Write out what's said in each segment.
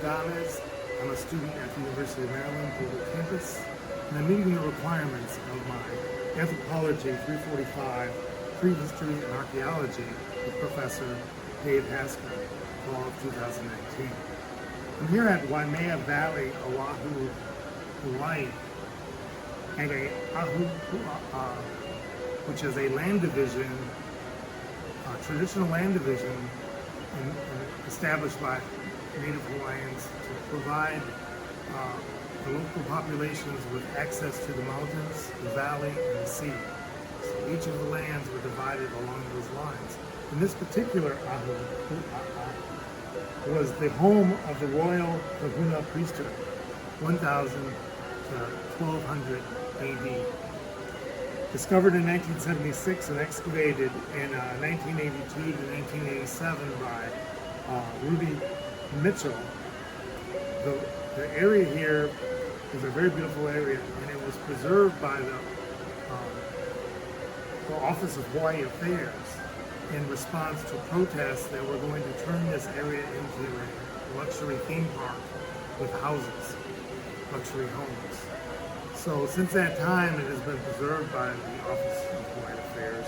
Gamez. I'm a student at the University of Maryland Boulder campus, and I'm meeting the requirements of my Anthropology 345 Prehistory and Archaeology with Professor Dave Hasker, fall of 2019. I'm here at Waimea Valley, Oahu, Hawaii, at a which is a land division, traditional land division established by Native Hawaiians to provide the local populations with access to the mountains, the valley, and the sea. So each of the lands were divided along those lines. And this particular ahu was the home of the royal Kahuna priesthood, 1000 to 1200 AD. Discovered in 1976 and excavated in 1982 to 1987 by Rudy Mitchell. The area here is a very beautiful area, and it was preserved by the Office of Hawaii Affairs in response to protests that were going to turn this area into a luxury theme park with houses, luxury homes. So since that time, it has been preserved by the Office of Hawaii Affairs.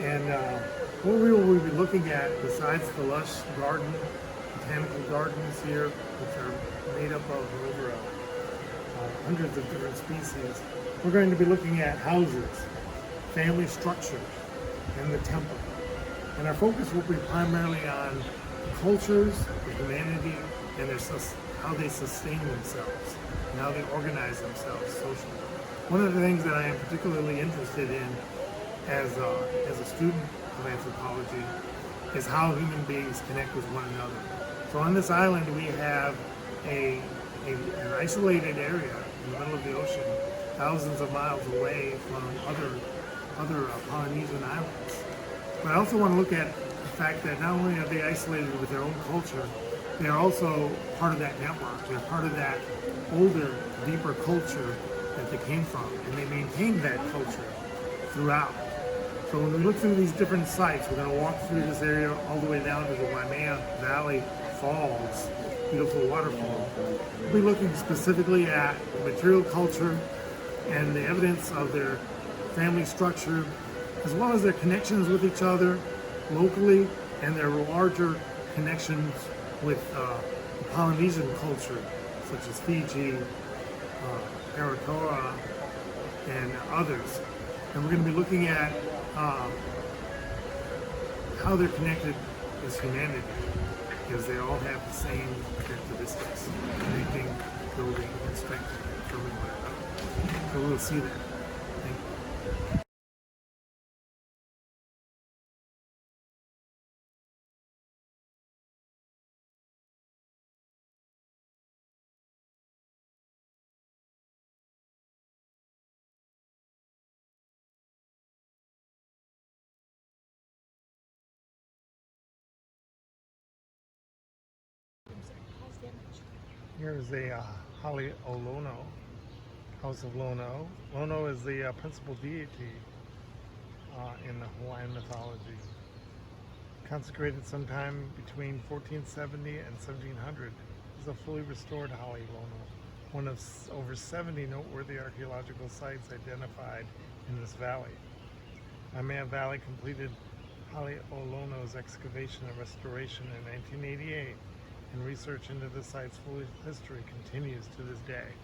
And what we will be looking at, besides the lush garden, botanical gardens here, which are made up of over hundreds of different species, we're going to be looking at houses, family structure, and the temple. And our focus will be primarily on the cultures, the humanity, and how they sustain themselves, and how they organize themselves socially. One of the things that I am particularly interested in as a student of anthropology is how human beings connect with one another. So on this island we have an isolated area in the middle of the ocean, thousands of miles away from other Polynesian islands. But I also want to look at the fact that not only are they isolated with their own culture, they are also part of that network. They're part of that older, deeper culture that they came from, and they maintain that culture throughout. So when we look through these different sites, we're going to walk through this area all the way down to the Waimea Valley Falls, beautiful waterfall. We'll be looking specifically at the material culture and the evidence of their family structure, as well as their connections with each other locally and their larger connections with the Polynesian culture, such as Fiji, Aratoa, and others. And we're going to be looking at how they're connected as humanity, because they all have the same characteristics: connecting, building, and strengthening, affirming one another. So we'll see that. Thank you. Here's the Haleolono, House of Lono. Lono is the principal deity in the Hawaiian mythology. Consecrated sometime between 1470 and 1700, is a fully restored Haleolono, one of over 70 noteworthy archaeological sites identified in this valley. Waimea Valley completed Haleolono's excavation and restoration in 1988, and research into the site's full history continues to this day.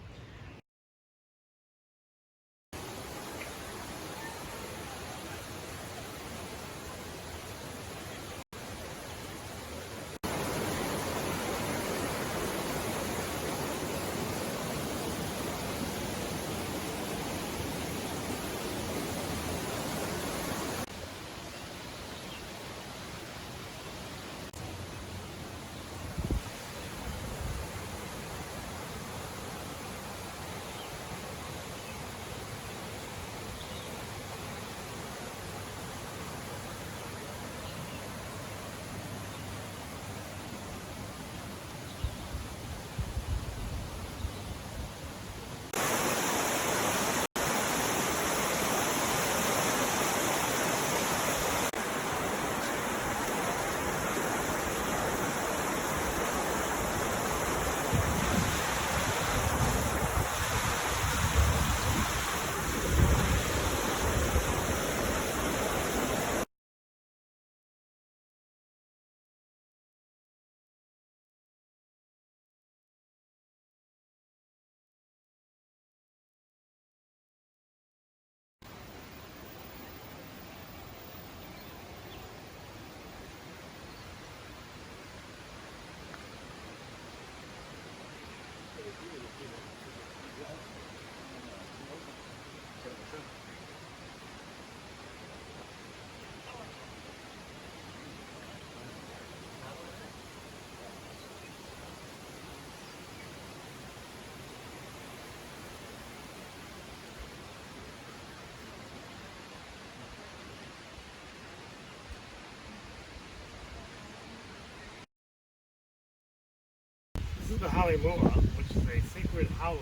the Halimua, which is a sacred house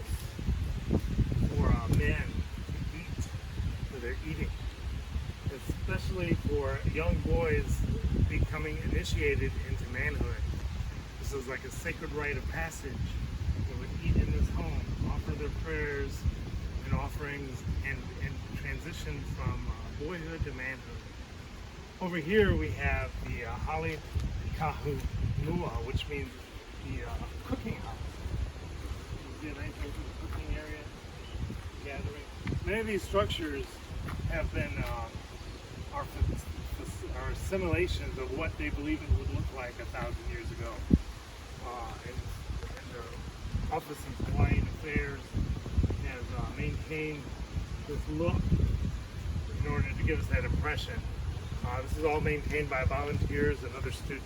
for men to eat, for their eating, especially for young boys becoming initiated into manhood. This is like a sacred rite of passage. They would eat in this home, offer their prayers and offerings, and transition from boyhood to manhood. Over here we have the Hali Kahumua, which means the cooking house. You see a nice open cooking area, gathering. Many of these structures have been are simulations of what they believe it would look like 1,000 years ago. And the Office of Hawaiian Affairs has maintained this look in order to give us that impression. This is all maintained by volunteers and other students.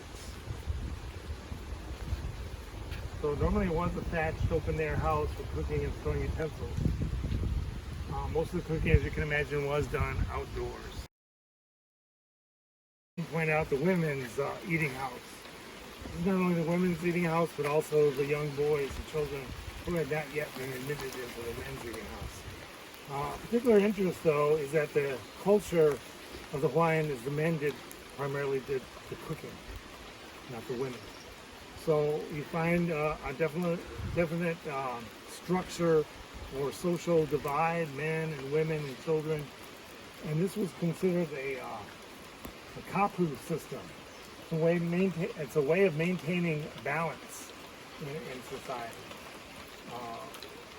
So normally it was a thatched open-air house for cooking and throwing utensils. Most of the cooking, as you can imagine, was done outdoors. Point out the women's eating house. This is not only the women's eating house, but also the young boys and children who had not yet been admitted into the men's eating house. Particular interest, though, is that the culture of the Hawaiian is the men primarily did the cooking, not the women. So you find a definite structure or social divide, men and women and children, and this was considered a kapu system. It's a way of maintaining balance in society.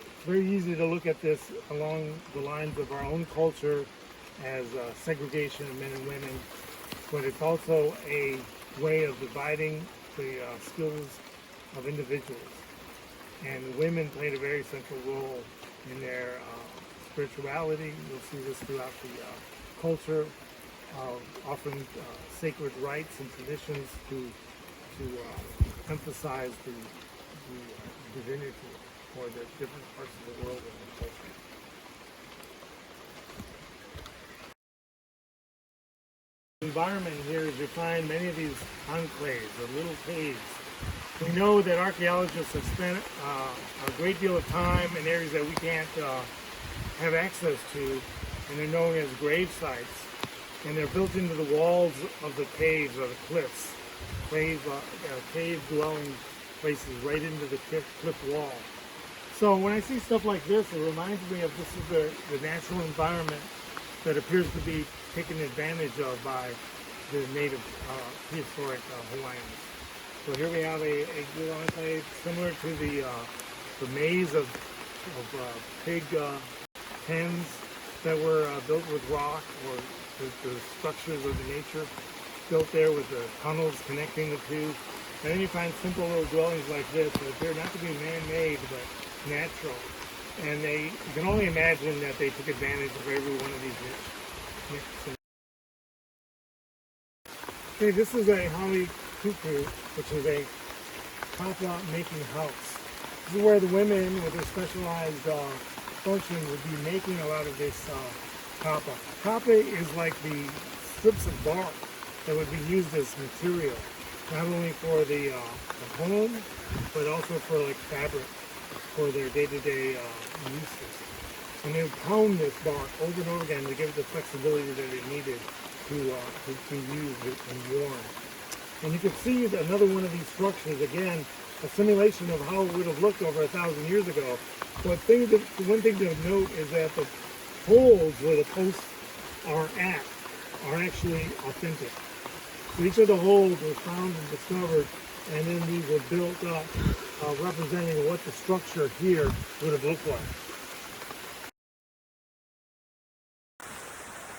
It's very easy to look at this along the lines of our own culture as segregation of men and women, but it's also a way of dividing the skills of individuals. And women played a very central role in their spirituality. You'll see this throughout the culture, offering sacred rites and traditions to emphasize the divinity for the different parts of the world and the culture. The environment here is you find many of these enclaves or little caves. We know that archaeologists have spent a great deal of time in areas that we can't have access to, and they're known as grave sites. And they're built into the walls of the caves or the cliffs, cave dwelling places right into the cliff wall. So when I see stuff like this, it reminds me of this is the natural environment that appears to be taken advantage of by the native prehistoric Hawaiians. So here we have a good enclave similar to the maze of pig pens that were built with rock, or the structures of the nature built there with the tunnels connecting the two. And then you find simple little dwellings like this that appear not to be man-made but natural. And you can only imagine that they took advantage of every one of these niches. Okay, this is a hali kuku, which is a kapa making house. This is where the women with their specialized function would be making a lot of this kapa. Kapa is like the strips of bark that would be used as material, not only for the home, but also for like fabric for their day-to-day uses. And they would pound this bark over and over again to give it the flexibility that it needed to use it and warm. And you can see another one of these structures, again, a simulation of how it would have looked over 1,000 years ago. But one thing to note is that the holes where the posts are actually authentic. So each of the holes were found and discovered, and then these were built up, representing what the structure here would have looked like.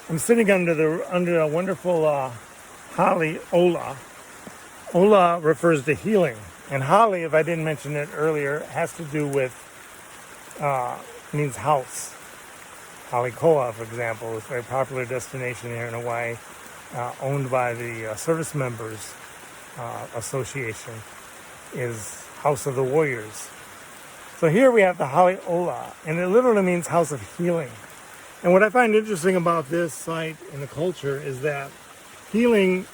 I'm sitting under a wonderful hali ola. Ola refers to healing, and hali, if I didn't mention it earlier, has to do with means house. Halikoa, for example, is a very popular destination here in Hawaii, owned by the Service Members Association, is House of the Warriors. So here we have the hali ola, and it literally means house of healing. And what I find interesting about this site and the culture is that healing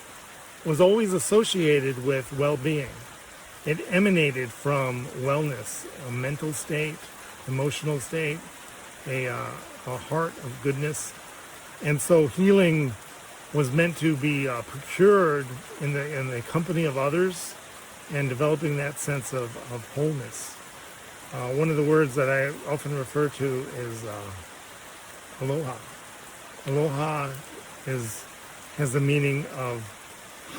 was always associated with well-being. It emanated from wellness, a mental state, emotional state, a heart of goodness. And so healing was meant to be procured in the company of others and developing that sense of wholeness. One of the words that I often refer to is aloha. Aloha has the meaning of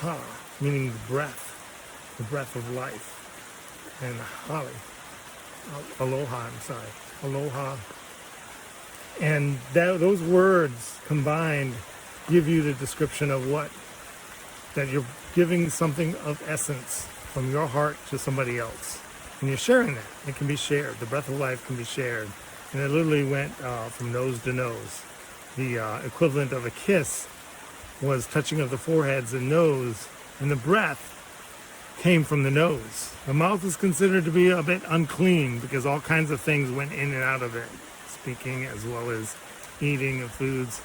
ha, meaning the breath of life, and hali, aloha, I'm sorry, aloha. And those words combined give you the description of that you're giving something of essence from your heart to somebody else. And you're sharing that. It can be shared. The breath of life can be shared. And it literally went from nose to nose. The equivalent of a kiss was touching of the foreheads and nose, and the breath came from the nose. The mouth is considered to be a bit unclean because all kinds of things went in and out of it, speaking as well as eating of foods.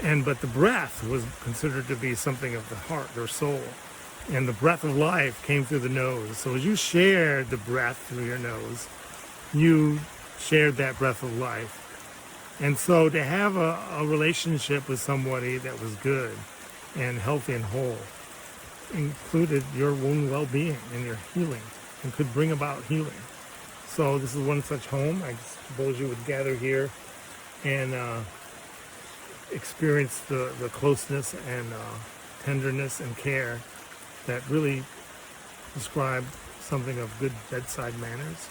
But the breath was considered to be something of the heart or soul. And the breath of life came through the nose. So as you shared the breath through your nose, you shared that breath of life. And so to have a relationship with somebody that was good and healthy and whole included your own well-being and your healing and could bring about healing. So this is one such home. I suppose you would gather here and experience the closeness and tenderness and care that really describe something of good bedside manners,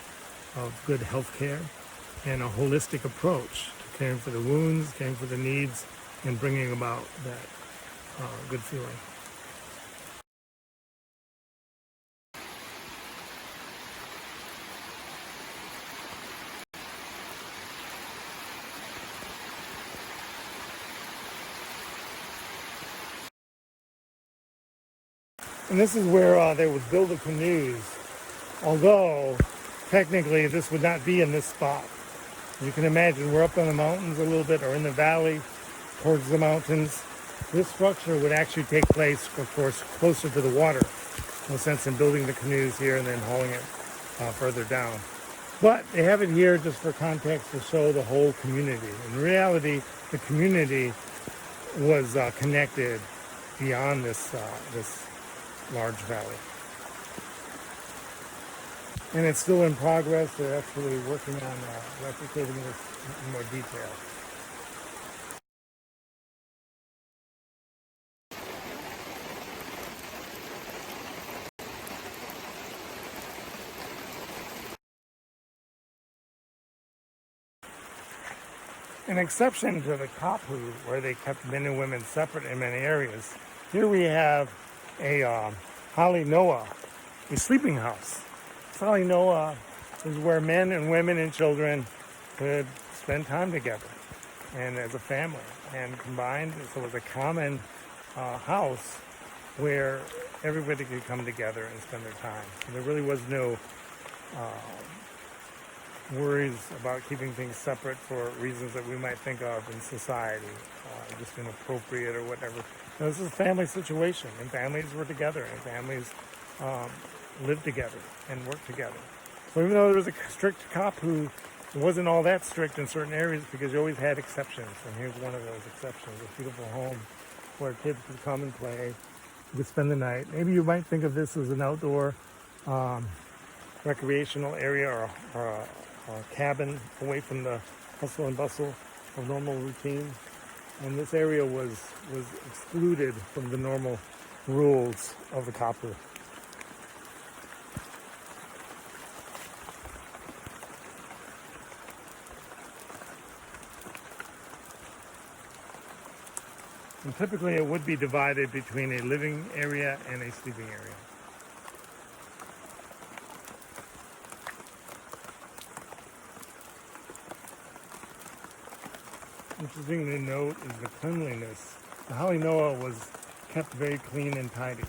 of good health care, and a holistic approach to caring for the wounds, caring for the needs, and bringing about that good feeling. And this is where they would build the canoes, although technically this would not be in this spot. You can imagine we're up in the mountains a little bit, or in the valley towards the mountains. This structure would actually take place, of course, closer to the water. No sense in building the canoes here and then hauling it further down. But they have it here just for context to show the whole community. In reality, the community was connected beyond this large valley. And it's still in progress. They're actually working on replicating this in more detail. An exception to the kapu, where they kept men and women separate in many areas, here we have a hali noa, a sleeping house. Hali noa is where men and women and children could spend time together and as a family and combined. So it was a common house where everybody could come together and spend their time. And there really was no worries about keeping things separate for reasons that we might think of in society, just inappropriate or whatever. No, this is a family situation, and families were together, and families lived together and worked together. So even though there was a strict kapu, it wasn't all that strict in certain areas because you always had exceptions, and here's one of those exceptions, a beautiful home where kids could come and play, you could spend the night. Maybe you might think of this as an outdoor recreational area or a cabin away from the hustle and bustle of normal routine. And this area was excluded from the normal rules of the kapu. And typically it would be divided between a living area and a sleeping area. Interesting to note is the cleanliness. The hali noa was kept very clean and tidy.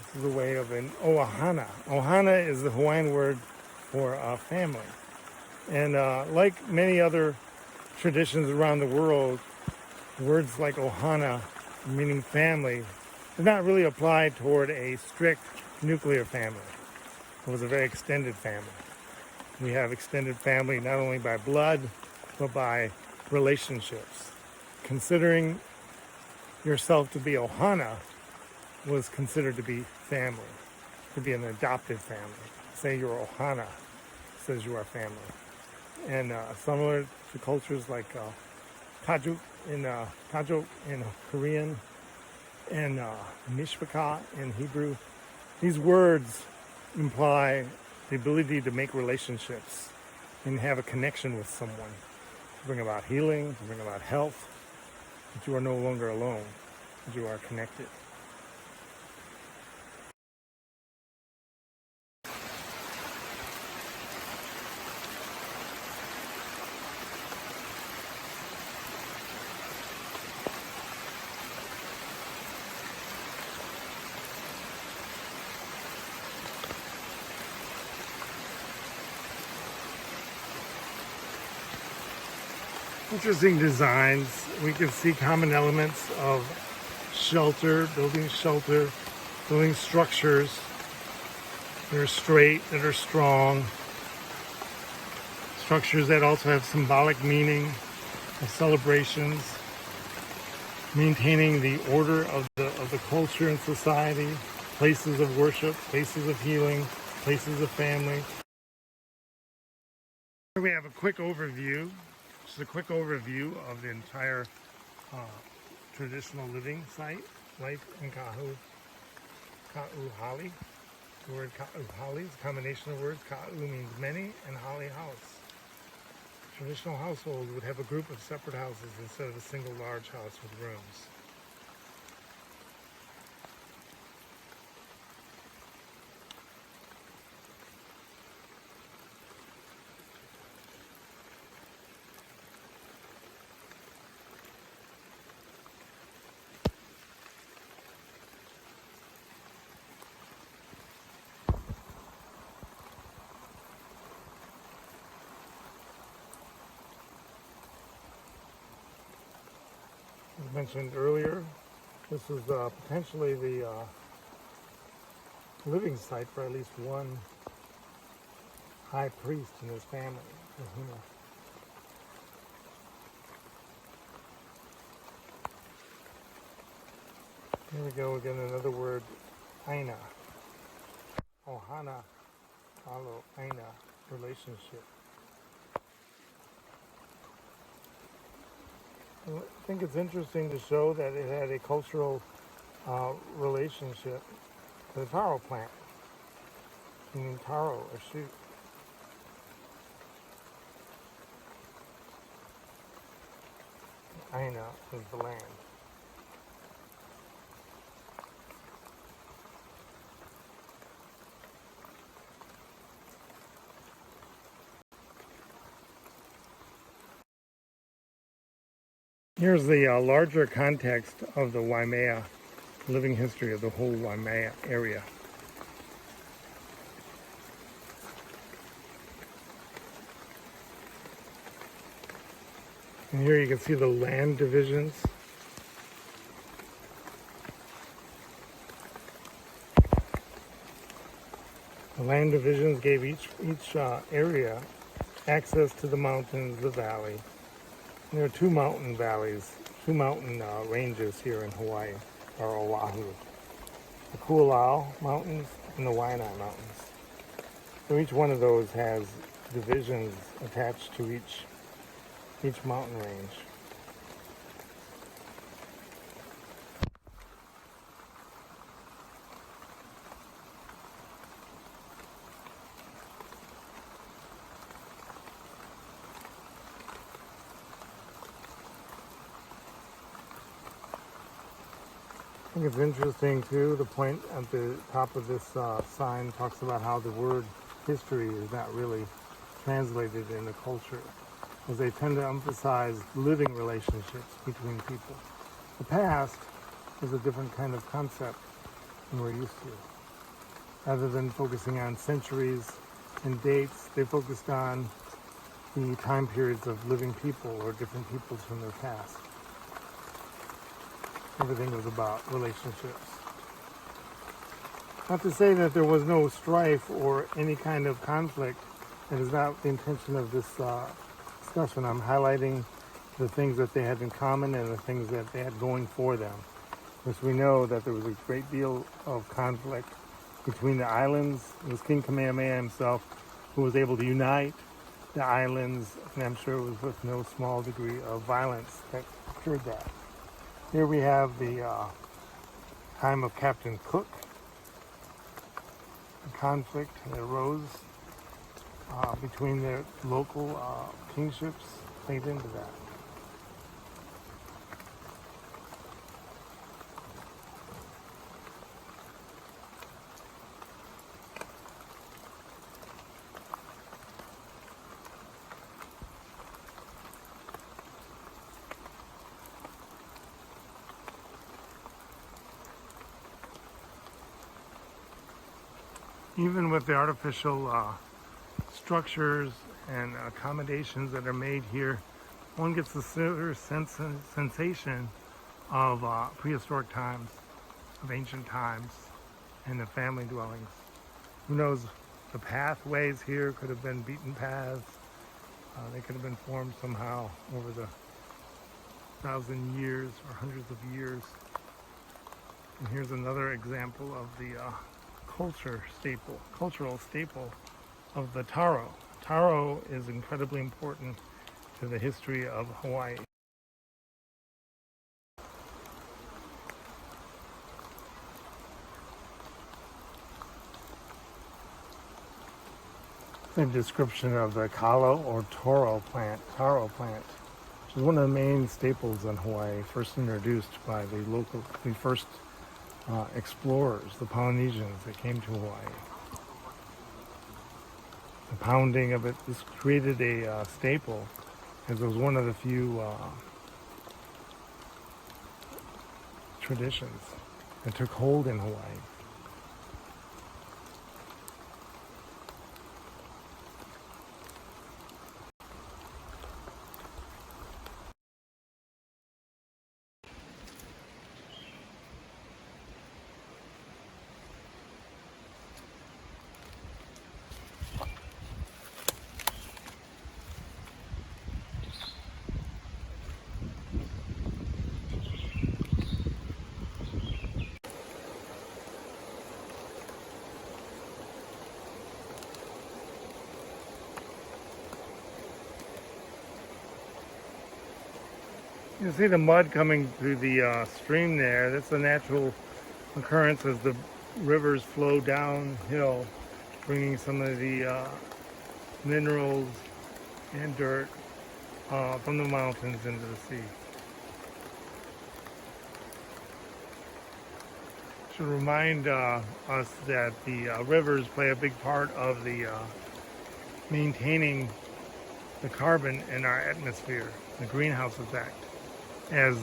This is a way of an ohana. Ohana is the Hawaiian word for family. And like many other traditions around the world, words like ohana, meaning family, did not really apply toward a strict nuclear family. It was a very extended family. We have extended family not only by blood, but by relationships. Considering yourself to be ohana was considered to be family, to be an adopted family. Say you're ohana, says you are family. And similar to cultures like Kajuk in Korean and Mishpachah in Hebrew, these words imply the ability to make relationships and have a connection with someone, to bring about healing, to bring about health, that you are no longer alone, that you are connected. Interesting designs. We can see common elements of shelter, building structures that are straight, that are strong, structures that also have symbolic meaning of celebrations, maintaining the order of the culture and society, places of worship, places of healing, places of family. Here we have a quick overview. Just a quick overview of the entire traditional living site, life in Ka'uhali. The word Ka'uhali is a combination of words. Ka'u means many, and hali, house. Traditional household would have a group of separate houses instead of a single large house with rooms. As mentioned earlier, this is potentially the living site for at least one high priest in his family. Here we go again, another word, aina. Ohana, alo, aina, relationship. I think it's interesting to show that it had a cultural relationship to the taro plant, meaning taro, or shoot. Aina is the land. Here's the larger context of the Waimea, living history of the whole Waimea area. And here you can see the land divisions. The land divisions gave each area access to the mountains, the valley. There are two mountain valleys, two mountain ranges here in Hawaii, or Oahu. The Kualau Mountains and the Waianae Mountains. So each one of those has divisions attached to each mountain range. I think it's interesting too, the point at the top of this sign talks about how the word history is not really translated in the culture, as they tend to emphasize living relationships between people. The past is a different kind of concept than we're used to. Rather than focusing on centuries and dates, they focused on the time periods of living people or different peoples from their past. Everything was about relationships. Not to say that there was no strife or any kind of conflict. That is not the intention of this discussion. I'm highlighting the things that they had in common and the things that they had going for them. Because we know that there was a great deal of conflict between the islands. It was King Kamehameha himself who was able to unite the islands, and I'm sure it was with no small degree of violence that occurred that. Here we have the time of Captain Cook. The conflict that arose between the local kingships played into that. Even with the artificial structures and accommodations that are made here, one gets the sensation of prehistoric times, of ancient times, and the family dwellings. Who knows, the pathways here could have been beaten paths. They could have been formed somehow over the 1,000 years or hundreds of years. And here's another example of the cultural staple of the taro. Taro is incredibly important to the history of Hawaii. The description of the kalo or taro plant, which is one of the main staples in Hawaii, first introduced by the first explorers, the Polynesians that came to Hawaii. The pounding of it, this created a staple, as it was one of the few traditions that took hold in Hawaii. You can see the mud coming through the stream there. That's a natural occurrence as the rivers flow downhill, bringing some of the minerals and dirt from the mountains into the sea. Should remind us that the rivers play a big part of the maintaining the carbon in our atmosphere, the greenhouse effect, as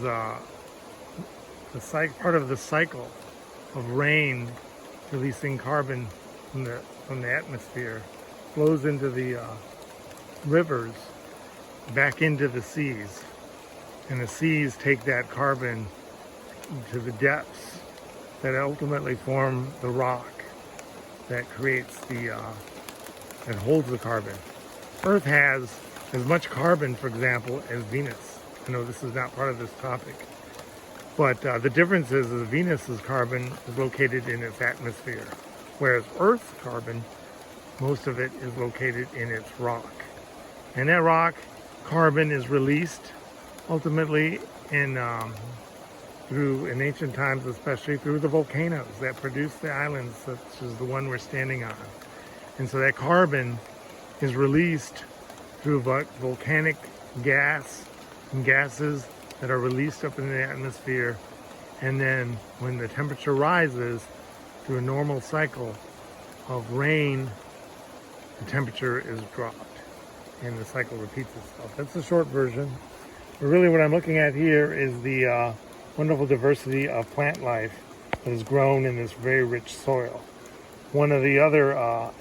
part of the cycle of rain releasing carbon from the atmosphere flows into the rivers back into the seas, and the seas take that carbon to the depths that ultimately form the rock that creates that holds the carbon. Earth has as much carbon, for example, as Venus. I know this is not part of this topic, but the difference is that Venus's carbon is located in its atmosphere, whereas Earth's carbon, most of it is located in its rock. And that rock carbon is released ultimately in ancient times, especially through the volcanoes that produce the islands such as the one we're standing on. And so that carbon is released through volcanic gas and gases that are released up in the atmosphere, and then when the temperature rises through a normal cycle of rain, the temperature is dropped and the cycle repeats itself. That's the short version. But really what I'm looking at here is the wonderful diversity of plant life that is grown in this very rich soil. One of the other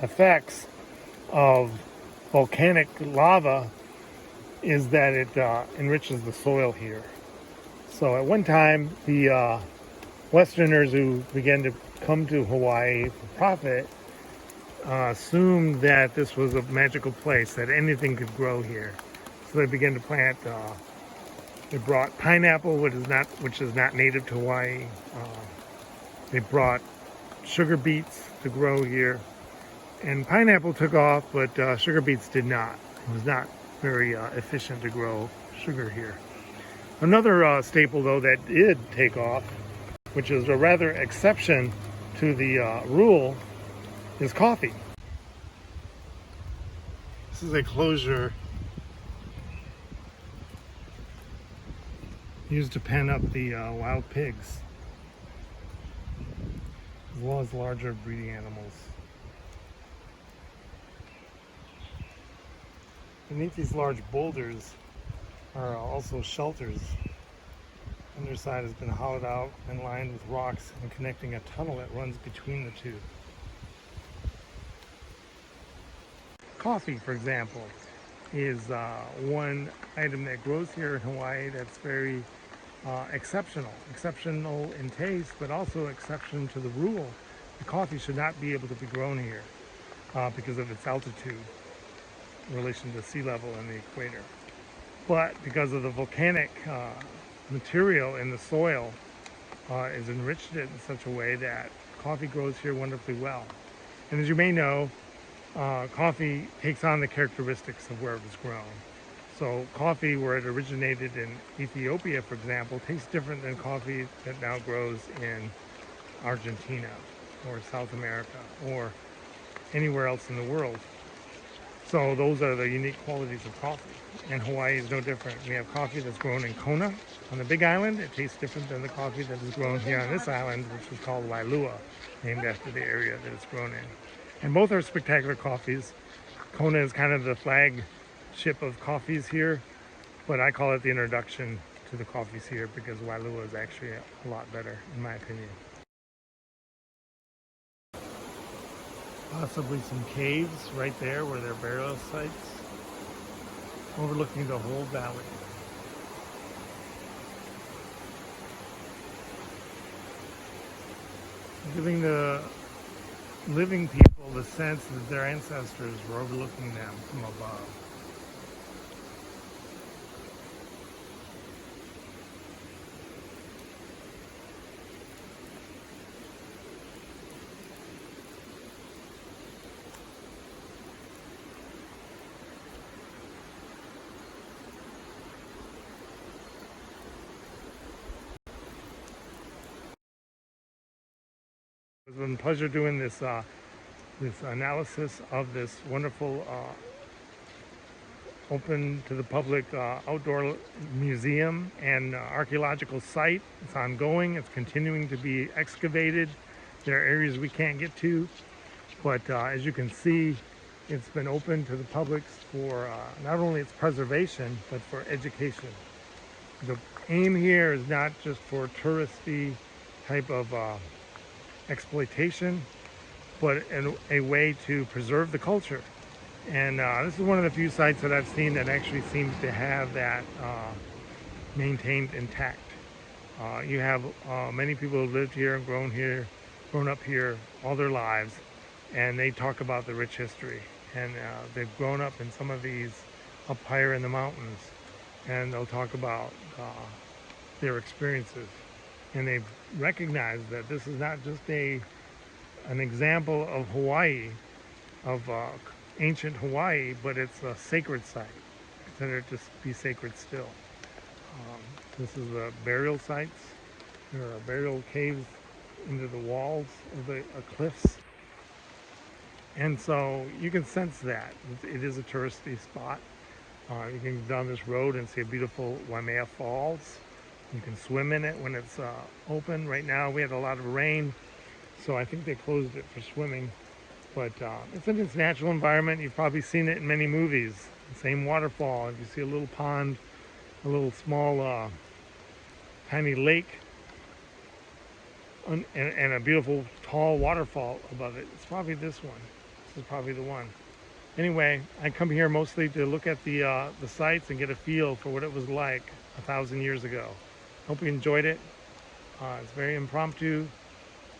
effects of volcanic lava is that it enriches the soil here. So at one time, the Westerners who began to come to Hawaii for profit assumed that this was a magical place, that anything could grow here. So they began to plant. They brought pineapple, which is not native to Hawaii. They brought sugar beets to grow here, and pineapple took off, but sugar beets did not. It was not very efficient to grow sugar here. Another staple, though, that did take off, which is a rather exception to the rule, is coffee. This is a closure used to pen up the wild pigs, as well as larger breeding animals. Beneath these large boulders are also shelters. Underside has been hollowed out and lined with rocks and connecting a tunnel that runs between the two. Coffee, for example, is one item that grows here in Hawaii that's very exceptional in taste, but also exception to the rule. The coffee should not be able to be grown here because of its altitude in relation to sea level and the equator. But because of the volcanic material in the soil is enriched in such a way that coffee grows here wonderfully well. And as you may know, coffee takes on the characteristics of where it was grown. So coffee, where it originated in Ethiopia, for example, tastes different than coffee that now grows in Argentina or South America or anywhere else in the world. So those are the unique qualities of coffee. And Hawaii is no different. We have coffee that's grown in Kona on the Big Island. It tastes different than the coffee that is grown here on this island, which is called Wailua, named after the area that it's grown in. And both are spectacular coffees. Kona is kind of the flagship of coffees here, but I call it the introduction to the coffees here because Wailua is actually a lot better, in my opinion. Possibly some caves right there where there are burial sites, overlooking the whole valley. Giving the living people the sense that their ancestors were overlooking them from above. It's been a pleasure doing this analysis of this wonderful open to the public outdoor museum and archaeological site. It's ongoing. It's continuing to be excavated. There are areas we can't get to, but as you can see, it's been open to the public for not only its preservation, but for education. The aim here is not just for touristy type of exploitation, but a way to preserve the culture. And this is one of the few sites that I've seen that actually seems to have that maintained intact. You have many people who lived here and grown up here all their lives, and they talk about the rich history. And they've grown up in some of these up higher in the mountains, and they'll talk about their experiences. And they've recognized that this is not just an example of Hawaii, of ancient Hawaii, but it's a sacred site. Consider it to be sacred still. This is the burial sites. There are burial caves into the walls of the cliffs. And so you can sense that. It is a touristy spot. You can go down this road and see a beautiful Waimea Falls. You can swim in it when it's open. Right now we had a lot of rain, so I think they closed it for swimming. But it's in its natural environment. You've probably seen it in many movies. The same waterfall. If you see a little pond, a little small tiny lake, and a beautiful tall waterfall above it, it's probably this one. This is probably the one. Anyway, I come here mostly to look at the sites and get a feel for what it was like 1,000 years ago. Hope you enjoyed it. It's very impromptu,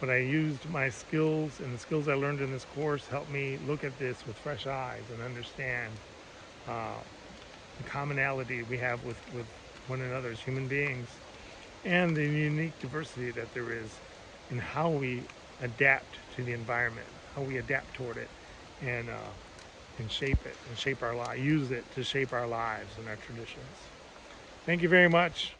but I used my skills, and the skills I learned in this course helped me look at this with fresh eyes and understand uh, the commonality we have with one another as human beings, and the unique diversity that there is in how we adapt to the environment, how we adapt toward it, and shape it and shape our lives, use it to shape our lives and our traditions. Thank you very much.